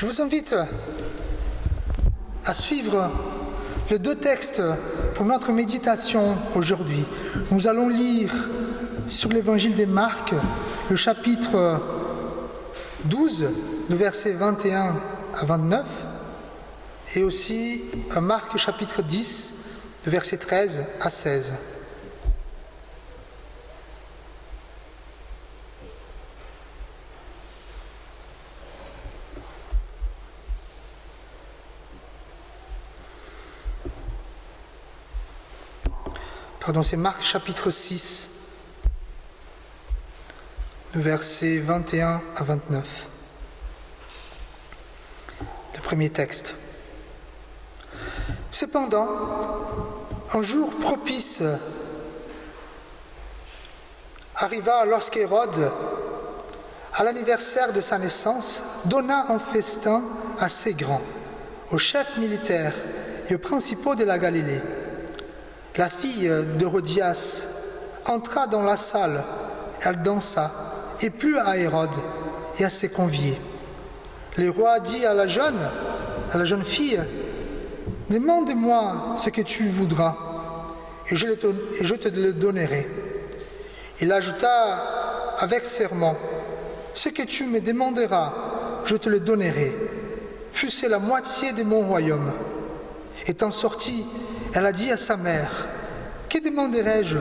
Je vous invite à suivre les deux textes pour notre méditation aujourd'hui. Nous allons lire sur l'évangile de Marc, le chapitre 12, du verset 21 à 29, et aussi Marc chapitre 10, du verset 13 à 16. Pardon, c'est Marc chapitre 6, du verset 21 à 29. Le premier texte. Cependant, un jour propice arriva lorsqu'Hérode, à l'anniversaire de sa naissance, donna un festin assez grand aux chefs militaires et aux principaux de la Galilée. La fille d'Hérodias entra dans la salle, elle dansa, et plut à Hérode et à ses conviés. Le roi dit à la jeune fille, « Demande-moi ce que tu voudras, et je te le donnerai. » Il ajouta avec serment, « Ce que tu me demanderas, je te le donnerai, fût-ce la moitié de mon royaume. » Étant sortie, elle a dit à sa mère, « Que demanderai-je »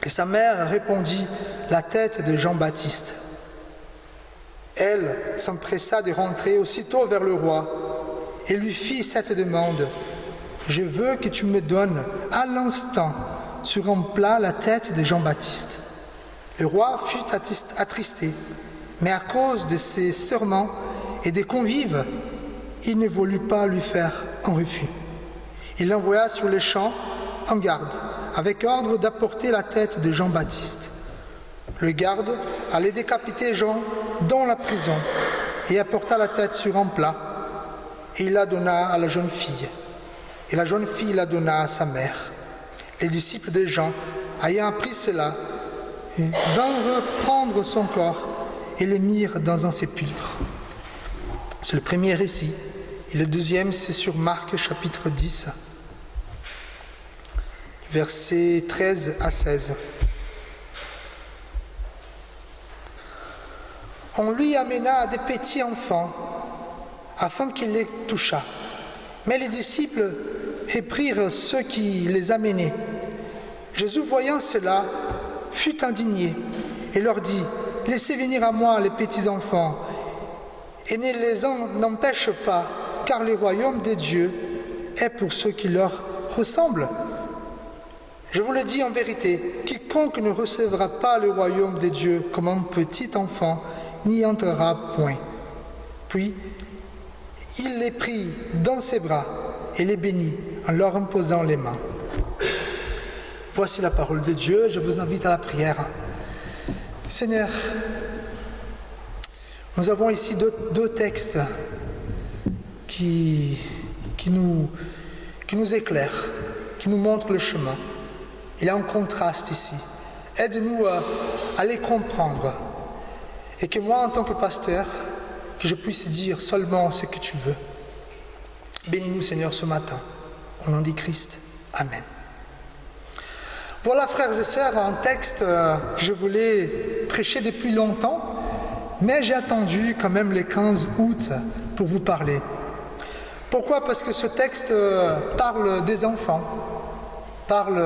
Et sa mère répondit, « La tête de Jean-Baptiste. » Elle s'empressa de rentrer aussitôt vers le roi et lui fit cette demande, « Je veux que tu me donnes à l'instant sur un plat la tête de Jean-Baptiste. » Le roi fut attristé, mais à cause de ses serments et des convives, il ne voulut pas lui faire un refus. Il l'envoya sur les champs en garde, avec ordre d'apporter la tête de Jean-Baptiste. Le garde allait décapiter Jean dans la prison et apporta la tête sur un plat, et il la donna à la jeune fille. Et la jeune fille la donna à sa mère. Les disciples de Jean, ayant appris cela, vinrent prendre son corps et le mirent dans un sépulcre. C'est le premier récit. Et le deuxième, c'est sur Marc chapitre 10, versets 13 à 16. On lui amena des petits enfants, afin qu'il les touchât. Mais les disciples réprirent ceux qui les amenaient. Jésus, voyant cela, fut indigné et leur dit, « Laissez venir à moi les petits enfants, et ne les en empêche pas, car le royaume de Dieu est pour ceux qui leur ressemblent. Je vous le dis en vérité, quiconque ne recevra pas le royaume de Dieu comme un petit enfant n'y entrera point. » Puis, il les prit dans ses bras et les bénit en leur imposant les mains. Voici la parole de Dieu, je vous invite à la prière. Seigneur, nous avons ici deux textes qui nous éclairent, qui nous montrent le chemin. Il y a un contraste ici. Aide-nous à les comprendre. Et que moi, en tant que pasteur, que je puisse dire seulement ce que tu veux. Bénis-nous, Seigneur, ce matin. Au nom de Christ. Amen. Voilà, frères et sœurs, un texte que je voulais prêcher depuis longtemps, mais j'ai attendu quand même les 15 août pour vous parler. Pourquoi ? Parce que ce texte parle des enfants, parle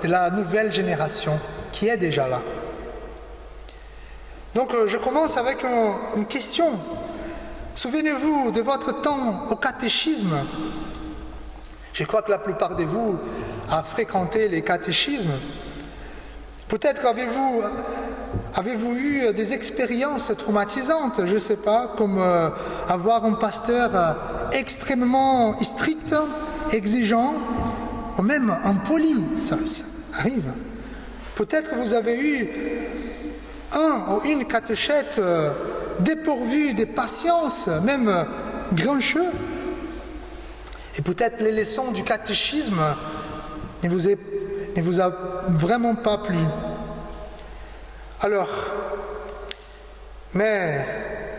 de la nouvelle génération qui est déjà là. Donc je commence avec une question. Souvenez-vous de votre temps au catéchisme. Je crois que la plupart de vous a fréquenté les catéchismes. Peut-être avez-vous eu des expériences traumatisantes, je ne sais pas, comme avoir un pasteur extrêmement strict, exigeant, ou même impoli, ça arrive. Peut-être vous avez eu un ou une catéchète dépourvue de patience, même grincheux. Et peut-être les leçons du catéchisme ne vous a vraiment pas plu. Alors, mais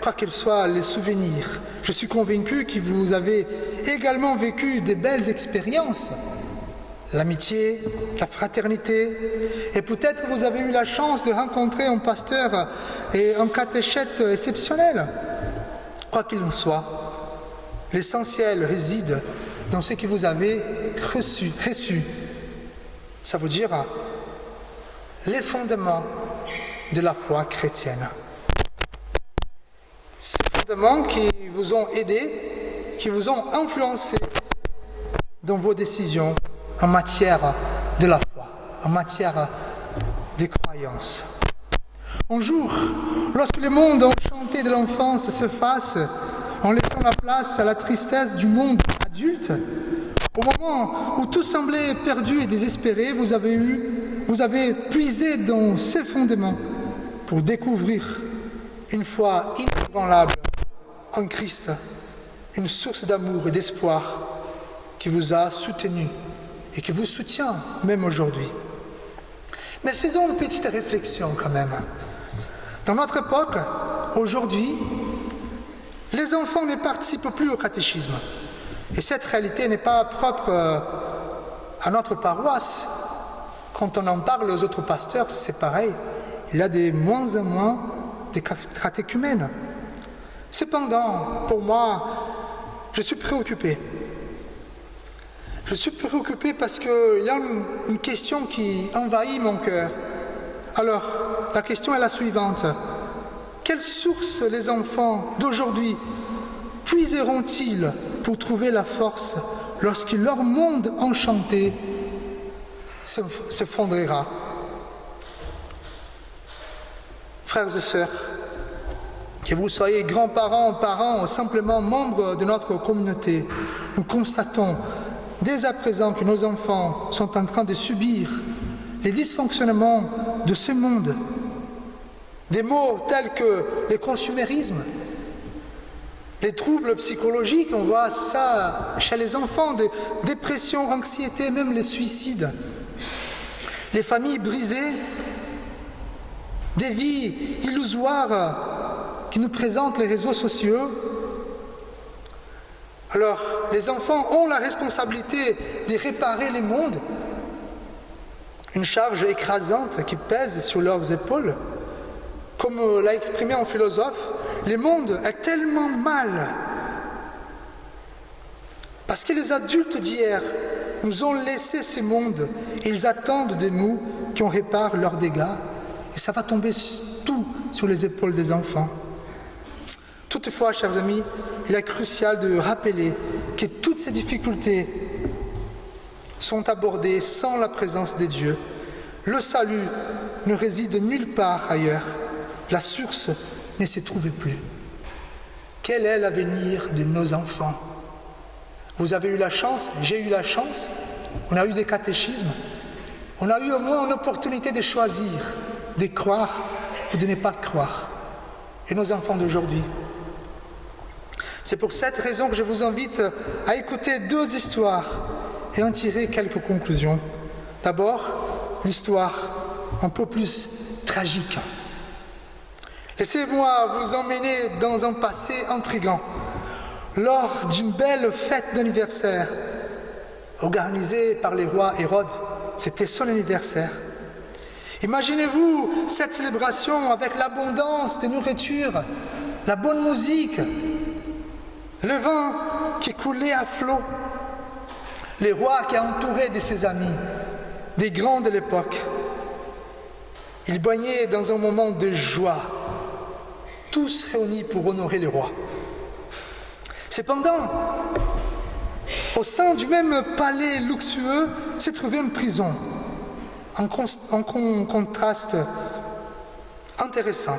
quoi qu'ils soient les souvenirs. Je suis convaincu que vous avez également vécu des belles expériences. L'amitié, la fraternité, et peut-être vous avez eu la chance de rencontrer un pasteur et un catéchète exceptionnel. Quoi qu'il en soit, l'essentiel réside dans ce que vous avez reçu. Ça veut dire les fondements de la foi chrétienne. Ces fondements qui vous ont aidé, qui vous ont influencé dans vos décisions en matière de la foi, en matière de croyance. Un jour, lorsque le monde enchanté de l'enfance se fasse, en laissant la place à la tristesse du monde adulte, au moment où tout semblait perdu et désespéré, vous avez puisé dans ces fondements pour découvrir une foi inébranlable en Christ, une source d'amour et d'espoir qui vous a soutenu et qui vous soutient même aujourd'hui. Mais faisons une petite réflexion quand même. Dans notre époque, aujourd'hui, les enfants ne participent plus au catéchisme. Et cette réalité n'est pas propre à notre paroisse. Quand on en parle aux autres pasteurs, c'est pareil. Il y a de moins en moins de catéchumènes. Cependant, pour moi, je suis préoccupé. Je suis préoccupé parce qu'il y a une question qui envahit mon cœur. Alors, la question est la suivante. Quelle source les enfants d'aujourd'hui puiseront-ils pour trouver la force lorsque leur monde enchanté s'effondrera? Frères et sœurs, que vous soyez grands-parents, parents ou simplement membres de notre communauté, nous constatons dès à présent que nos enfants sont en train de subir les dysfonctionnements de ce monde. Des mots tels que le consumérisme, les troubles psychologiques, on voit ça chez les enfants, de dépression, anxiété, même les suicides. Les familles brisées, des vies illusoires qui nous présentent les réseaux sociaux. Alors, les enfants ont la responsabilité de réparer le monde, une charge écrasante qui pèse sur leurs épaules. Comme l'a exprimé un philosophe, le monde est tellement mal parce que les adultes d'hier nous ont laissé ce monde et ils attendent de nous qu'on répare leurs dégâts et ça va tomber tout sur les épaules des enfants. Toutefois, chers amis, il est crucial de rappeler que toutes ces difficultés sont abordées sans la présence de Dieu. Le salut ne réside nulle part ailleurs. La source ne se trouve plus. Quel est l'avenir de nos enfants? Vous avez eu la chance, j'ai eu la chance, on a eu des catéchismes, on a eu au moins une opportunité de choisir, de croire ou de ne pas croire. Et nos enfants d'aujourd'hui. C'est pour cette raison que je vous invite à écouter deux histoires et en tirer quelques conclusions. D'abord, l'histoire un peu plus tragique. Laissez-moi vous emmener dans un passé intrigant. Lors d'une belle fête d'anniversaire, organisée par le roi Hérode, c'était son anniversaire. Imaginez-vous cette célébration avec l'abondance de nourriture, la bonne musique, le vin qui coulait à flot, le roi qui est entouré de ses amis, des grands de l'époque. Il baignait dans un moment de joie, tous réunis pour honorer le roi. Cependant, au sein du même palais luxueux s'est trouvée une prison, un contraste intéressant.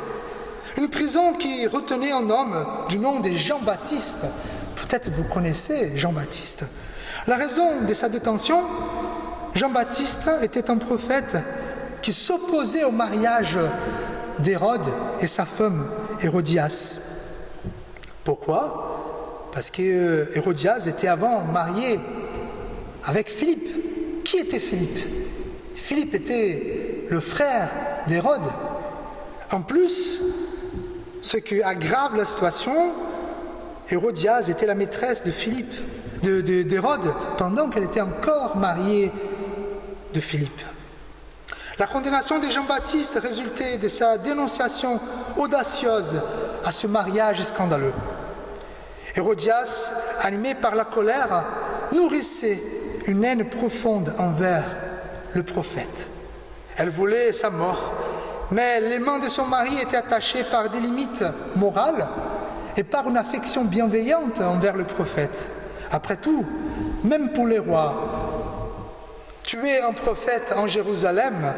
Une prison qui retenait un homme du nom de Jean-Baptiste. Peut-être vous connaissez Jean-Baptiste. La raison de sa détention, Jean-Baptiste était un prophète qui s'opposait au mariage d'Hérode et sa femme Hérodias. Pourquoi? Parce que Hérodias était avant marié avec Philippe. Qui était Philippe? Philippe était le frère d'Hérode. En plus, Ce qui aggrave la situation, Hérodias était la maîtresse d'Hérode pendant qu'elle était encore mariée de Philippe. La condamnation de Jean-Baptiste résultait de sa dénonciation audacieuse à ce mariage scandaleux. Hérodias, animée par la colère, nourrissait une haine profonde envers le prophète. Elle voulait sa mort, mais les mains de son mari étaient attachées par des limites morales et par une affection bienveillante envers le prophète. Après tout, même pour les rois, tuer un prophète en Jérusalem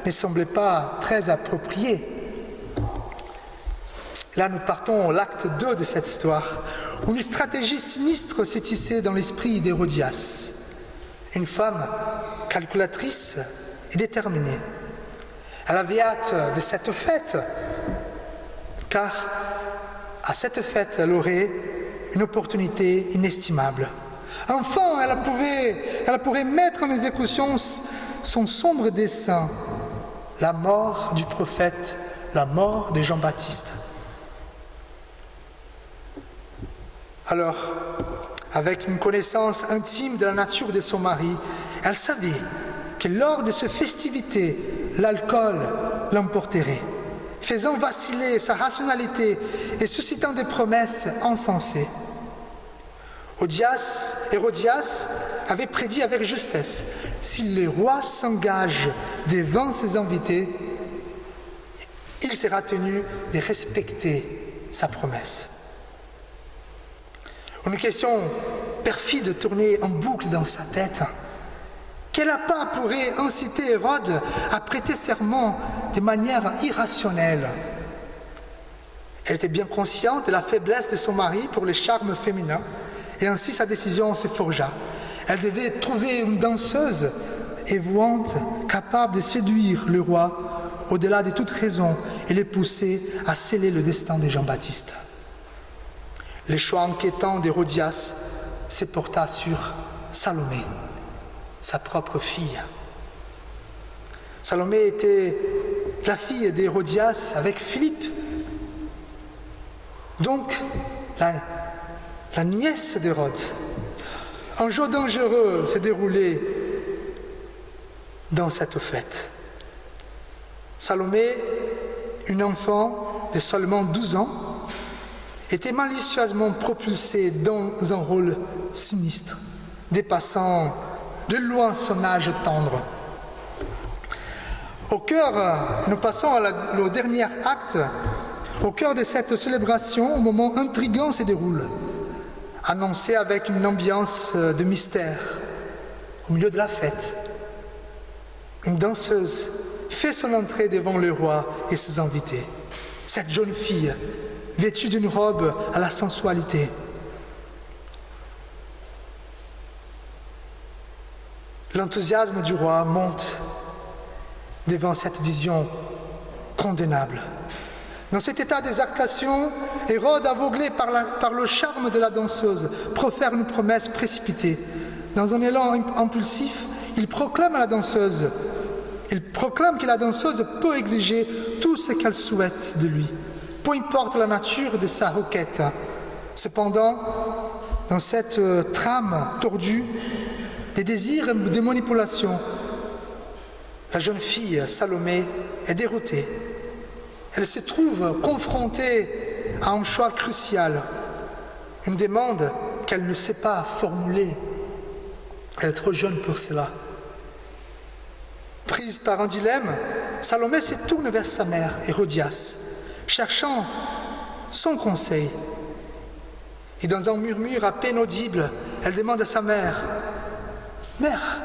ne semblait pas très approprié. Là, nous partons à l'acte 2 de cette histoire, où une stratégie sinistre s'est tissée dans l'esprit d'Hérodias, une femme calculatrice et déterminée. Elle avait hâte de cette fête, car à cette fête, elle aurait une opportunité inestimable. Enfin, elle pourrait mettre en exécution son sombre dessein, la mort du prophète, la mort de Jean-Baptiste. Alors, avec une connaissance intime de la nature de son mari, elle savait que lors de ces festivités, l'alcool l'emporterait, faisant vaciller sa rationalité et suscitant des promesses insensées. Hérodias avait prédit avec justesse: si le roi s'engage devant ses invités, il sera tenu de respecter sa promesse. Une question perfide tournait en boucle dans sa tête. Quel appât pourrait inciter Hérode à prêter serment de manière irrationnelle? Elle était bien consciente de la faiblesse de son mari pour les charmes féminins, et ainsi sa décision se forgea. Elle devait trouver une danseuse évoante, capable de séduire le roi au-delà de toute raison et le pousser à sceller le destin de Jean-Baptiste. Le choix inquiétant d'Hérodias se porta sur Salomé, sa propre fille. Salomé était la fille d'Hérodias avec Philippe, donc la nièce d'Hérode. Un jeu dangereux s'est déroulé dans cette fête. Salomé, une enfant de seulement 12 ans, était malicieusement propulsée dans un rôle sinistre, dépassant de loin son âge tendre. Nous passons au dernier acte. Au cœur de cette célébration, un moment intriguant se déroule, annoncé avec une ambiance de mystère. Au milieu de la fête, une danseuse fait son entrée devant le roi et ses invités. Cette jeune fille, vêtue d'une robe à la sensualité. L'enthousiasme du roi monte devant cette vision condamnable. Dans cet état d'exaltation, Hérode, aveuglé par le charme de la danseuse, profère une promesse précipitée. Dans un élan impulsif, il proclame que la danseuse peut exiger tout ce qu'elle souhaite de lui, peu importe la nature de sa requête. Cependant, dans cette trame tordue, des désirs et des manipulations, la jeune fille Salomé est déroutée. Elle se trouve confrontée à un choix crucial, une demande qu'elle ne sait pas formuler. Elle est trop jeune pour cela. Prise par un dilemme, Salomé se tourne vers sa mère, Hérodias, cherchant son conseil. Et dans un murmure à peine audible, elle demande à sa mère: « Mère,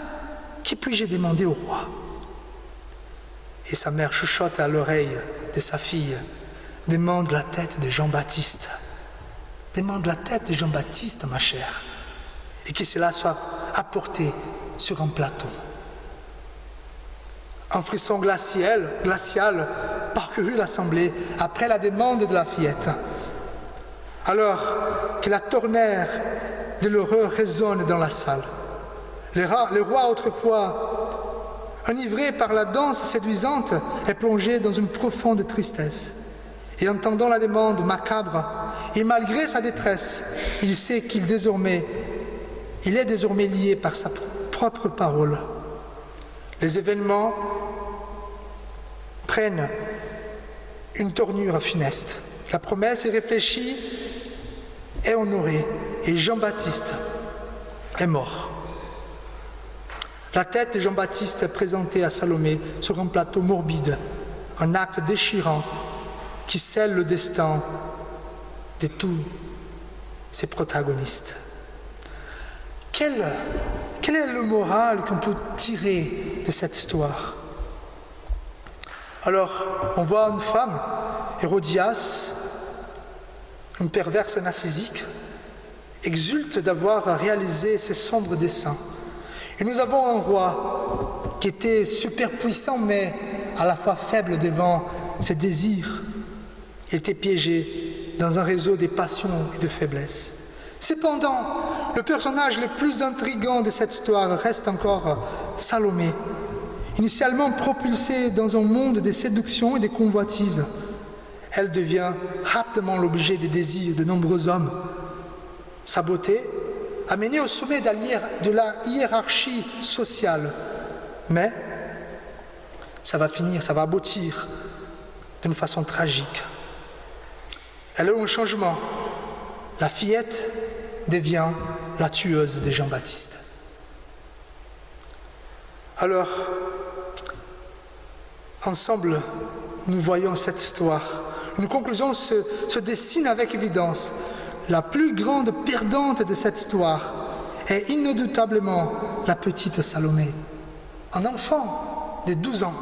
que puis-je demander au roi ?» Et sa mère chuchote à l'oreille de sa fille: « Demande la tête de Jean-Baptiste. Demande la tête de Jean-Baptiste, ma chère, et que cela soit apporté sur un plateau. » Un frisson glacial parcourut l'assemblée après la demande de la fillette. Alors que la tonnerre de l'horreur résonne dans la salle, le roi, autrefois enivré par la danse séduisante, est plongé dans une profonde tristesse. Et entendant la demande macabre, et malgré sa détresse, il sait qu'il est désormais lié par sa propre parole. Les événements prennent une tournure funeste. La promesse est réfléchie et honorée, et Jean-Baptiste est mort. La tête de Jean-Baptiste est présentée à Salomé sur un plateau morbide, un acte déchirant qui scelle le destin de tous ses protagonistes. Quel est le moral qu'on peut tirer de cette histoire? Alors, on voit une femme, Hérodias, une perverse narcissique, exulte d'avoir réalisé ces sombres desseins. Et nous avons un roi qui était super puissant, mais à la fois faible devant ses désirs. Il était piégé dans un réseau de passions et de faiblesses. Cependant, le personnage le plus intriguant de cette histoire reste encore Salomé. Initialement propulsée dans un monde de séduction et de convoitises, elle devient rapidement l'objet des désirs de nombreux hommes. Sa beauté a mené au sommet de la hiérarchie sociale, mais ça va aboutir d'une façon tragique. Elle a eu un changement. La fillette devient la tueuse de Jean-Baptiste. Alors, ensemble, nous voyons cette histoire. Une conclusion se dessine avec évidence. La plus grande perdante de cette histoire est inéluctablement la petite Salomé, un enfant de 12 ans,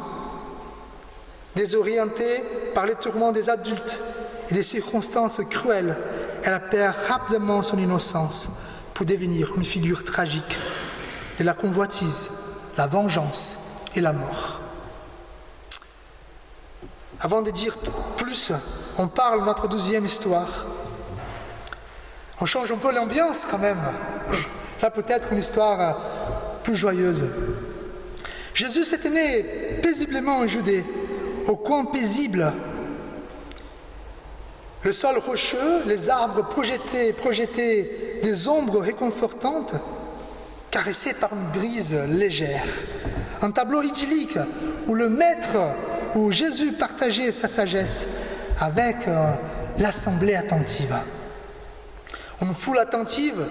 désorientée par les tourments des adultes et des circonstances cruelles. Elle perd rapidement son innocence pour devenir une figure tragique de la convoitise, la vengeance et la mort. Avant de dire plus, on parle de notre 12e histoire. On change un peu l'ambiance quand même. Là, peut-être une histoire plus joyeuse. Jésus s'était né paisiblement en Judée, au coin paisible. Le sol rocheux, les arbres projetaient des ombres réconfortantes, caressées par une brise légère. Un tableau idyllique où Jésus partageait sa sagesse avec l'assemblée attentive. Une foule attentive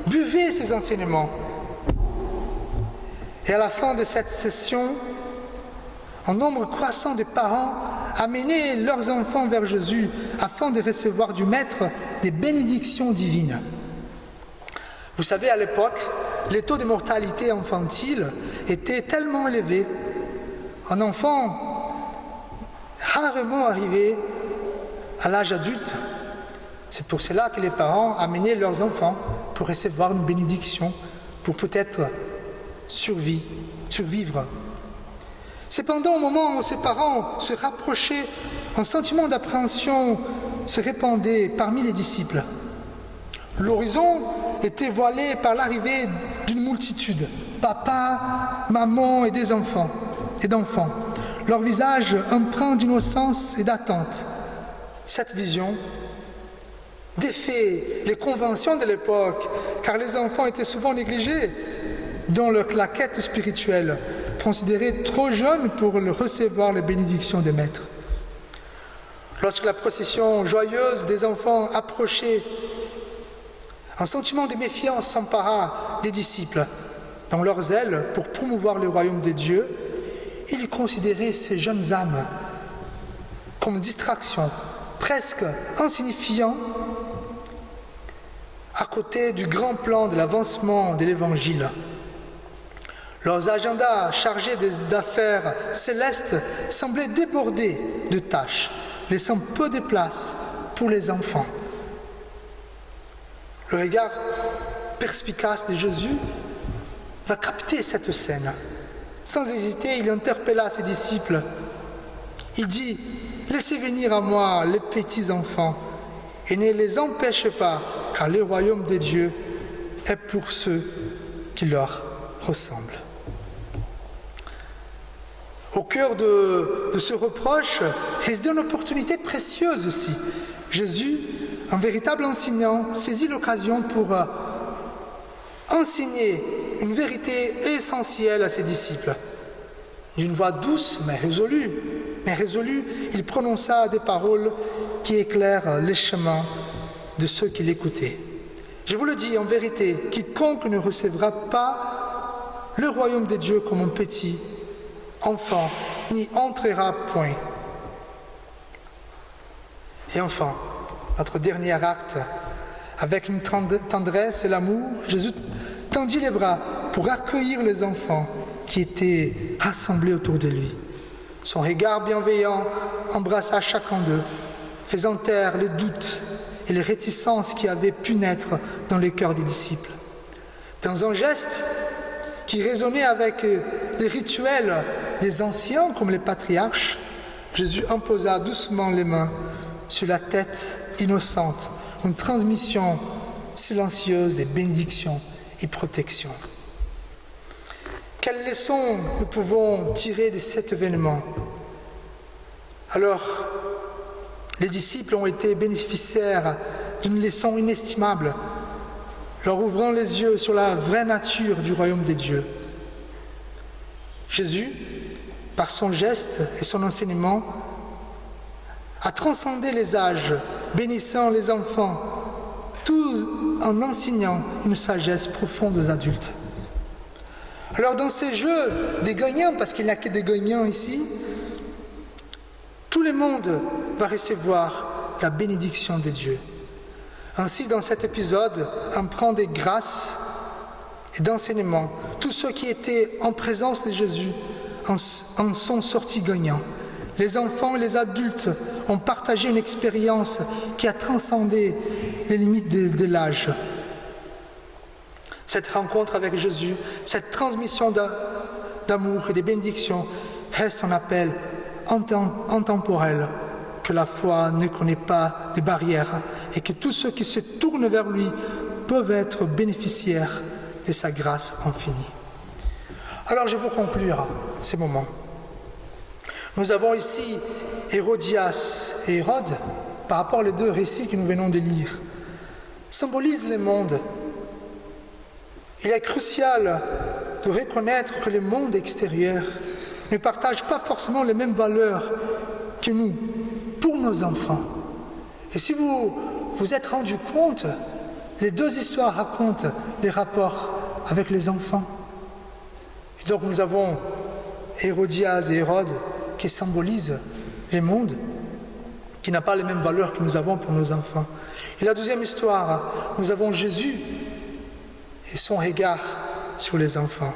buvait ses enseignements. Et à la fin de cette session, un nombre croissant de parents amenaient leurs enfants vers Jésus afin de recevoir du Maître des bénédictions divines. Vous savez, à l'époque, les taux de mortalité infantile étaient tellement élevés. Un enfant rarement arrivait à l'âge adulte. C'est pour cela que les parents amenaient leurs enfants pour recevoir une bénédiction, pour peut-être survivre. Cependant, au moment où ses parents se rapprochaient, un sentiment d'appréhension se répandait parmi les disciples. L'horizon était voilé par l'arrivée d'une multitude, papa, maman et d'enfants. Leurs visages empreints d'innocence et d'attente. Cette vision défait les conventions de l'époque, car les enfants étaient souvent négligés dans la quête spirituelle, considérés trop jeunes pour recevoir les bénédictions des maîtres. Lorsque la procession joyeuse des enfants approchait, un sentiment de méfiance s'empara des disciples. Dans leur zèle pour promouvoir le royaume de Dieu, ils considéraient ces jeunes âmes comme distraction, presque insignifiant, à côté du grand plan de l'avancement de l'Évangile. Leurs agendas chargés d'affaires célestes semblaient débordés de tâches, laissant peu de place pour les enfants. Le regard perspicace de Jésus va capter cette scène. Sans hésiter, il interpella ses disciples. Il dit « Laissez venir à moi les petits enfants et ne les empêchez pas, car le royaume de Dieu est pour ceux qui leur ressemblent. » Au cœur de ce reproche réside une opportunité précieuse aussi. Jésus, un véritable enseignant, saisit l'occasion pour enseigner une vérité essentielle à ses disciples. D'une voix douce mais résolue, il prononça des paroles qui éclairent les chemins de ceux qui l'écoutaient. Je vous le dis en vérité, quiconque ne recevra pas le royaume de Dieu comme un petit enfant n'y entrera point. Et enfin, notre dernier acte, avec une tendresse et l'amour, Jésus tendit les bras pour accueillir les enfants qui étaient rassemblés autour de lui. Son regard bienveillant embrassa chacun d'eux, faisant taire les doutes et les réticences qui avaient pu naître dans les cœurs des disciples. Dans un geste qui résonnait avec les rituels des anciens, comme les patriarches, Jésus imposa doucement les mains sur la tête innocente, une transmission silencieuse des bénédictions et protections. Quelles leçons nous pouvons tirer de cet événement? Alors, les disciples ont été bénéficiaires d'une leçon inestimable, leur ouvrant les yeux sur la vraie nature du royaume des dieux. Jésus, par son geste et son enseignement, a transcendé les âges, bénissant les enfants, tout en enseignant une sagesse profonde aux adultes. Alors dans ces jeux des gagnants, parce qu'il n'y a que des gagnants ici, tout le monde va recevoir la bénédiction de Dieu. Ainsi, dans cet épisode, on prend des grâces et d'enseignements. Tous ceux qui étaient en présence de Jésus en sont sortis gagnants. Les enfants et les adultes ont partagé une expérience qui a transcendé les limites de l'âge. Cette rencontre avec Jésus, cette transmission d'amour et de bénédictions reste un appel intemporel, que la foi ne connaît pas de barrières et que tous ceux qui se tournent vers lui peuvent être bénéficiaires de sa grâce infinie. Alors je vais conclure ces moments. Nous avons ici Hérodias et Hérode, par rapport aux deux récits que nous venons de lire, symbolisent le monde. Il est crucial de reconnaître que le monde extérieur ne partage pas forcément les mêmes valeurs que nous, pour nos enfants. Et si vous vous êtes rendu compte, les deux histoires racontent les rapports avec les enfants. Et donc nous avons Hérodias et Hérode qui symbolisent les mondes, qui n'a pas les mêmes valeurs que nous avons pour nos enfants. Et la deuxième histoire, nous avons Jésus et son regard sur les enfants.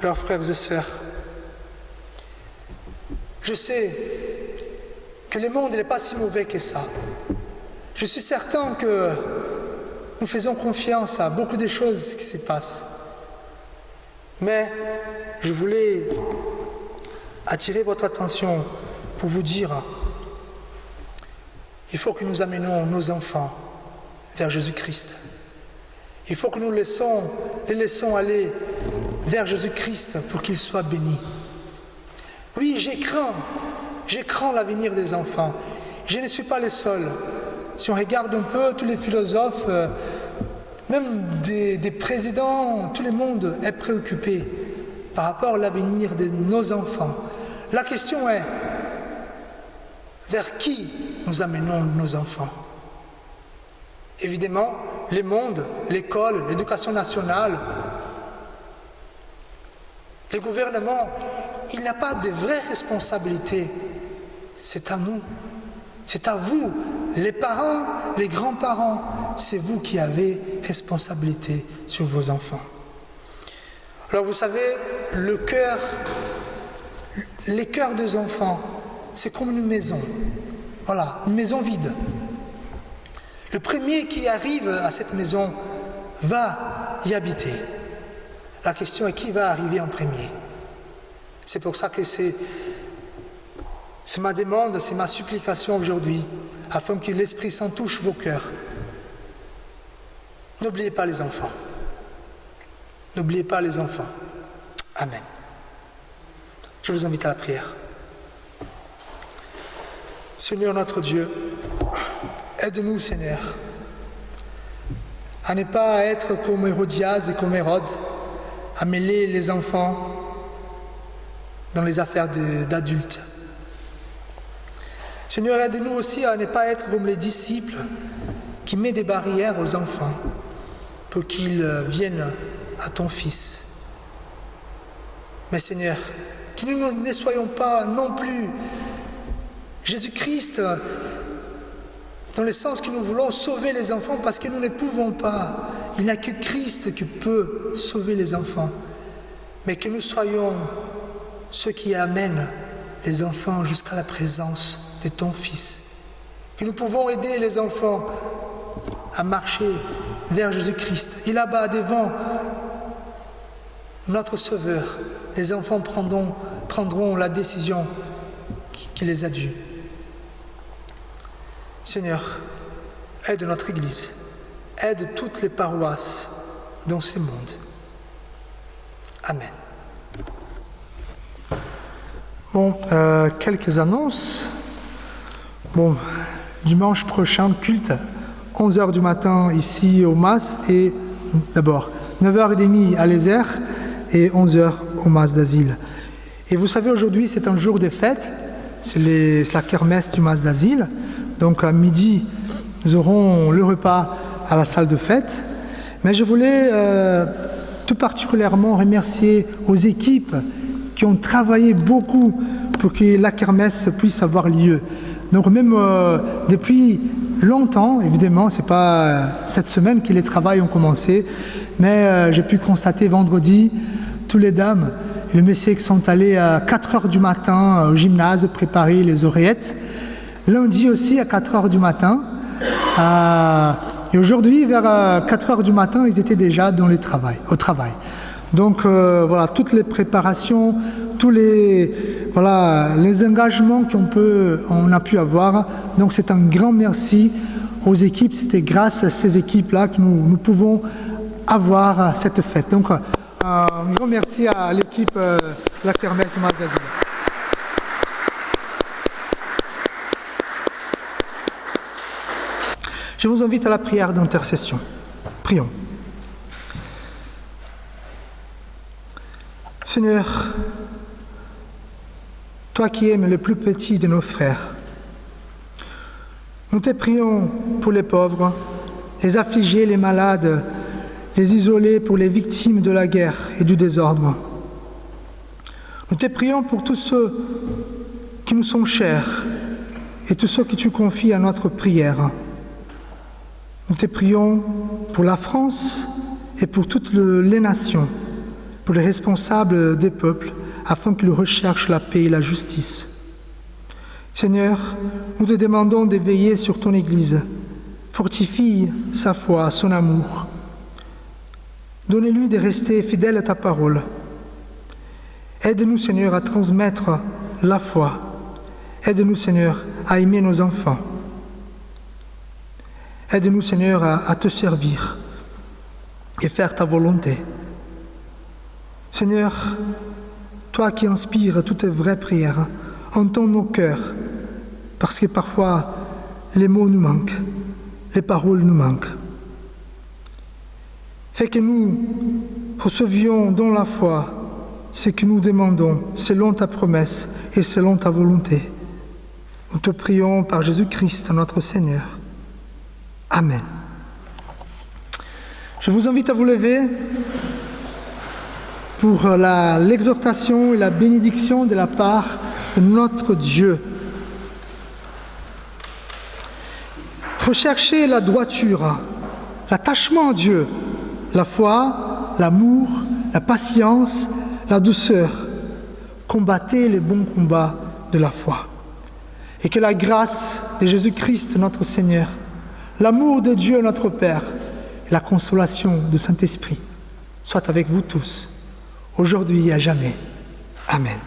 Leurs frères et sœurs, je sais que le monde n'est pas si mauvais que ça. Je suis certain que nous faisons confiance à beaucoup de choses qui se passent. Mais je voulais attirer votre attention pour vous dire, il faut que nous amenions nos enfants vers Jésus-Christ. Il faut que nous les laissons aller vers Jésus-Christ pour qu'ils soient bénis. Oui, j'ai craint l'avenir des enfants. Je ne suis pas le seul. Si on regarde un peu tous les philosophes, même des présidents, tout le monde est préoccupé par rapport à l'avenir de nos enfants. La question est, vers qui nous amenons nos enfants? Évidemment, le monde, l'école, l'éducation nationale, le gouvernement, il n'a pas de vraie responsabilité. C'est à nous, c'est à vous, les parents, les grands-parents, c'est vous qui avez responsabilité sur vos enfants. Alors vous savez, les cœurs des enfants, c'est comme une maison. Voilà, une maison vide. Le premier qui arrive à cette maison va y habiter. La question est qui va arriver en premier. C'est pour ça que c'est ma demande, c'est ma supplication aujourd'hui, afin que l'Esprit Saint touche vos cœurs. N'oubliez pas les enfants. N'oubliez pas les enfants. Amen. Je vous invite à la prière. Seigneur notre Dieu, aide-nous, Seigneur, à ne pas être comme Hérodias et comme Hérode, à mêler les enfants dans les affaires d'adultes. Seigneur, aide-nous aussi à ne pas être comme les disciples qui mettent des barrières aux enfants pour qu'ils viennent à ton Fils. Mais Seigneur, que nous ne soyons pas non plus Jésus-Christ dans le sens que nous voulons sauver les enfants parce que nous ne pouvons pas. Il n'y a que Christ qui peut sauver les enfants. Mais que nous soyons ceux qui amènent les enfants jusqu'à la présence de ton Fils. Et nous pouvons aider les enfants à marcher vers Jésus-Christ. Et là-bas, devant notre Sauveur, les enfants prendront la décision qui les a due. Seigneur, aide notre Église, aide toutes les paroisses dans ce monde. Amen. Bon, quelques annonces. Bon, dimanche prochain, culte, 11h du matin ici au MAS et d'abord 9h30 à l'Ézer et 11h au MAS d'Asile. Et vous savez, aujourd'hui, c'est un jour de fête, c'est la kermesse du MAS d'Asile. Donc à midi, nous aurons le repas à la salle de fête. Mais je voulais tout particulièrement remercier aux équipes qui ont travaillé beaucoup pour que la kermesse puisse avoir lieu. Donc même depuis longtemps, évidemment, ce n'est pas cette semaine que les travaux ont commencé, mais j'ai pu constater vendredi, tous les dames et les messieurs qui sont allés à 4h du matin au gymnase préparer les oreillettes. Lundi aussi à 4h du matin. Et aujourd'hui, vers 4h du matin, ils étaient déjà au travail. Donc voilà, toutes les préparations, tous les engagements qu'on a pu avoir. Donc c'est un grand merci aux équipes. C'était grâce à ces équipes-là que nous pouvons avoir cette fête. Donc un grand merci à l'équipe de la kermesse du MAS d'Asile. Je vous invite à la prière d'intercession. Prions. Seigneur, toi qui aimes le plus petit de nos frères, nous te prions pour les pauvres, les affligés, les malades, les isolés, pour les victimes de la guerre et du désordre. Nous te prions pour tous ceux qui nous sont chers et tous ceux que tu confies à notre prière. Nous te prions pour la France et pour toutes les nations, pour les responsables des peuples, afin qu'ils recherchent la paix et la justice. Seigneur, nous te demandons de veiller sur ton Église. Fortifie sa foi, son amour. Donne-lui de rester fidèle à ta parole. Aide-nous, Seigneur, à transmettre la foi. Aide-nous, Seigneur, à aimer nos enfants. Aide-nous, Seigneur, à te servir et faire ta volonté. Seigneur, toi qui inspires toutes les vraies prières, entends nos cœurs, parce que parfois les mots nous manquent, les paroles nous manquent. Fais que nous recevions dans la foi ce que nous demandons, selon ta promesse et selon ta volonté. Nous te prions par Jésus-Christ, notre Seigneur. Amen. Je vous invite à vous lever pour l'exhortation et la bénédiction de la part de notre Dieu. Recherchez la droiture, l'attachement à Dieu, la foi, l'amour, la patience, la douceur. Combattez les bons combats de la foi. Et que la grâce de Jésus-Christ, notre Seigneur, l'amour de Dieu, notre Père, et la consolation du Saint-Esprit soient avec vous tous, aujourd'hui et à jamais. Amen.